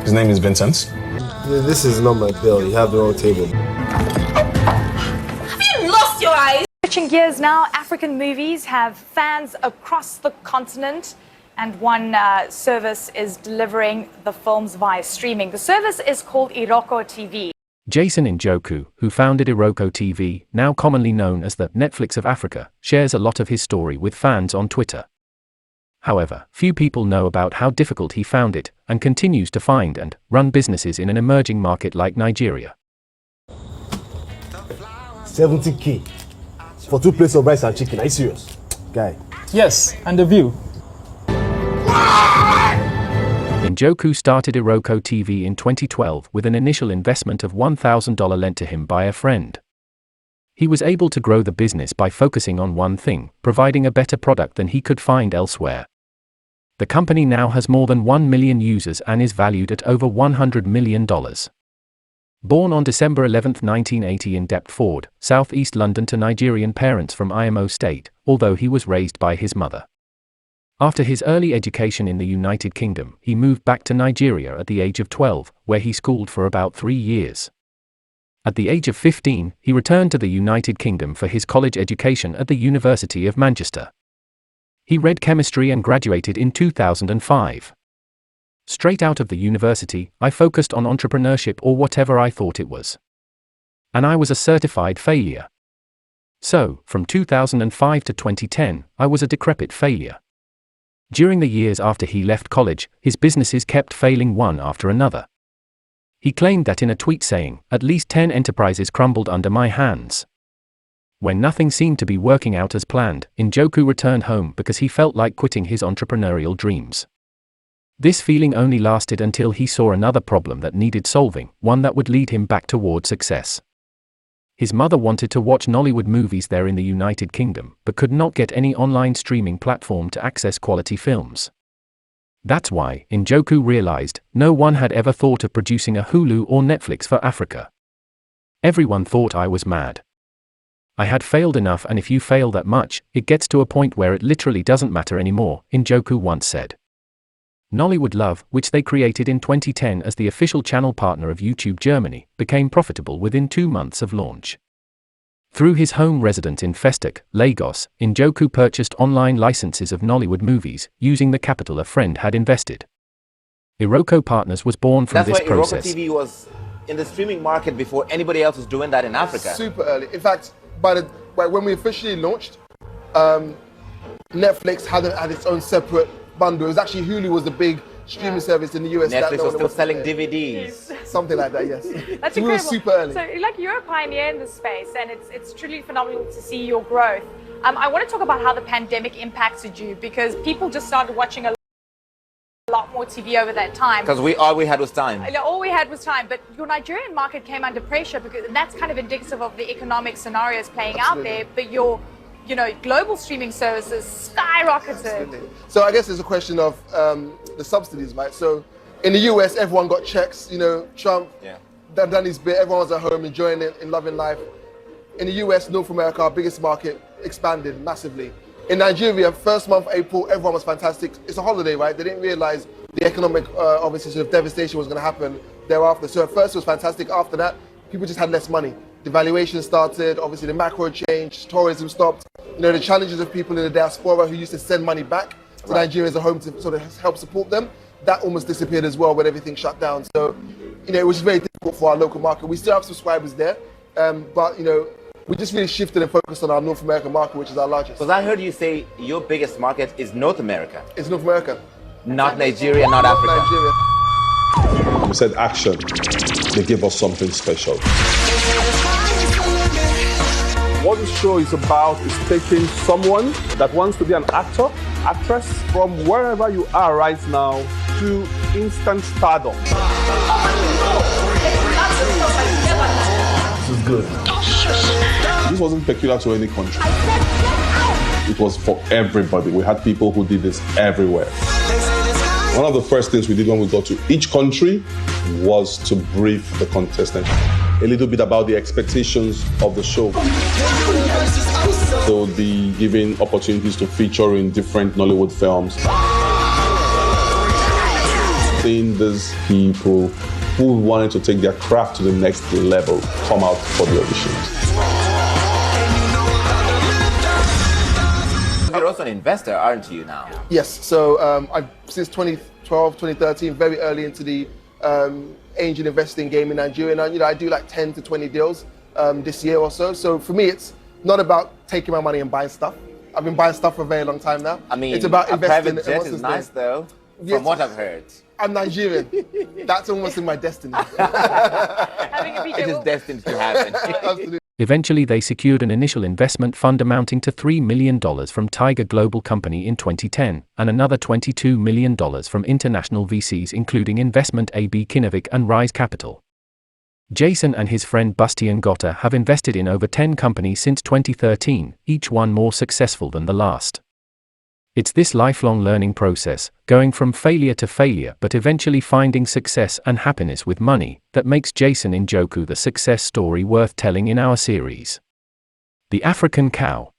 His name is Vincent. This is not my bill. You have the wrong table. Have you lost your eyes? Switching gears now, African movies have fans across the continent, and one service is delivering the films via streaming. The service is called Iroko TV. Jason Njoku, who founded Iroko TV, now commonly known as the Netflix of Africa, shares a lot of his story with fans on Twitter. However, few people know about how difficult he found it, and continues to find and run businesses in an emerging market like Nigeria. 70K for 2 plates of rice and chicken. Are you serious? Guy. Yes, and the view. Njoku started Iroko TV in 2012 with an initial investment of $1,000 lent to him by a friend. He was able to grow the business by focusing on one thing, providing a better product than he could find elsewhere. The company now has more than 1 million users and is valued at over $100 million. Born on December 11, 1980 in Deptford, southeast London to Nigerian parents from Imo State, although he was raised by his mother. After his early education in the United Kingdom, he moved back to Nigeria at the age of 12, where he schooled for about 3 years. At the age of 15, he returned to the United Kingdom for his college education at the University of Manchester. He read chemistry and graduated in 2005. Straight out of the university, I focused on entrepreneurship or whatever I thought it was. And I was a certified failure. So, from 2005 to 2010, I was a decrepit failure. During the years after he left college, his businesses kept failing one after another. He claimed that in a tweet saying, "At least 10 enterprises crumbled under my hands." When nothing seemed to be working out as planned, Njoku returned home because he felt like quitting his entrepreneurial dreams. This feeling only lasted until he saw another problem that needed solving, one that would lead him back toward success. His mother wanted to watch Nollywood movies there in the United Kingdom, but could not get any online streaming platform to access quality films. That's why, Njoku realized, no one had ever thought of producing a Hulu or Netflix for Africa. Everyone thought I was mad. I had failed enough, and if you fail that much, it gets to a point where it literally doesn't matter anymore, Njoku once said. Nollywood Love, which they created in 2010 as the official channel partner of YouTube Germany, became profitable within 2 months of launch. Through his home residence in Festac, Lagos, Njoku purchased online licenses of Nollywood movies, using the capital a friend had invested. Iroko Partners was born from this process. That's why Iroko TV was in the streaming market before anybody else was doing that in Africa. Super early. In fact, when we officially launched, Netflix hadn't had its own separate bundle. It was actually Hulu was the big streaming service in the US. Netflix was still selling DVDs. Something like that, yes. That's so incredible. We were super early. So, you're a pioneer in this space, and it's truly phenomenal to see your growth. I want to talk about how the pandemic impacted you, because people just started watching a lot more TV over that time. Because all we had was time. All we had was time, but your Nigerian market came under pressure, and that's kind of indicative of the economic scenarios playing out there, but your global streaming services skyrocketed. Absolutely. So I guess there's a question of the subsidies, right? So in the US, everyone got checks, Trump done his bit, everyone was at home enjoying it and loving life. In the US, North America, our biggest market, expanded massively. In Nigeria, first month, April, everyone was fantastic. It's a holiday, right? They didn't realize the economic, obviously, sort of devastation was going to happen thereafter. So at first it was fantastic. After that, people just had less money. Devaluation started, obviously the macro changed, tourism stopped. The challenges of people in the diaspora who used to send money back to Nigeria as a home to sort of help support them, that almost disappeared as well when everything shut down. So, it was very difficult for our local market. We still have subscribers there, but, we just really shifted and focused on our North American market, which is our largest. Because I heard you say your biggest market is North America. It's North America. Not Nigeria, not Africa. Nigeria. We said action. They give us something special. What this show is about is taking someone that wants to be an actor, actress, from wherever you are right now to instant stardom. This is good. This wasn't peculiar to any country. It was for everybody. We had people who did this everywhere. One of the first things we did when we got to each country was to brief the contestants a little bit about the expectations of the show. So the giving opportunities to feature in different Nollywood films. seeing these people who wanted to take their craft to the next level come out for the auditions. You're also an investor, aren't you now? Yes, so I've since 2012, 2013, very early into the angel investing game in Nigeria. And I do like 10 to 20 deals this year or so. So for me, it's not about taking my money and buying stuff. I've been buying stuff for a very long time now. I mean, it's about investing. A private jet is nice though, from what I've heard. I'm Nigerian. That's almost in my destiny. It is destined to happen. Absolutely. Eventually, they secured an initial investment fund amounting to $3 million from Tiger Global Company in 2010, and another $22 million from international VCs including Investment AB Kinnevik and Rise Capital. Jason and his friend Bastian have invested in over 10 companies since 2013, each one more successful than the last. It's this lifelong learning process, going from failure to failure but eventually finding success and happiness with money, that makes Jason Njoku the success story worth telling in our series. The African Cow.